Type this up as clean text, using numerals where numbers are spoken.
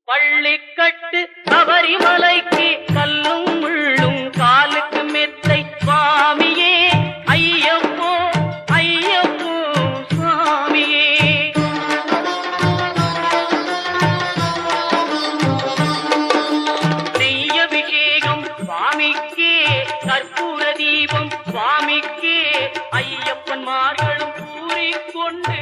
பள்ளிக்கட்டு சபரிமலைக்கு கல்லும் முள்ளும் காலுக்கு மெத்தை சுவாமியே ஐயப்போ ஐயப்போ சுவாமியே. நெய்யபிஷேகம் சுவாமிக்கே கற்பூர தீபம் சுவாமிக்கே ஐயப்பன் மார்களும் கூறிக்கொண்டு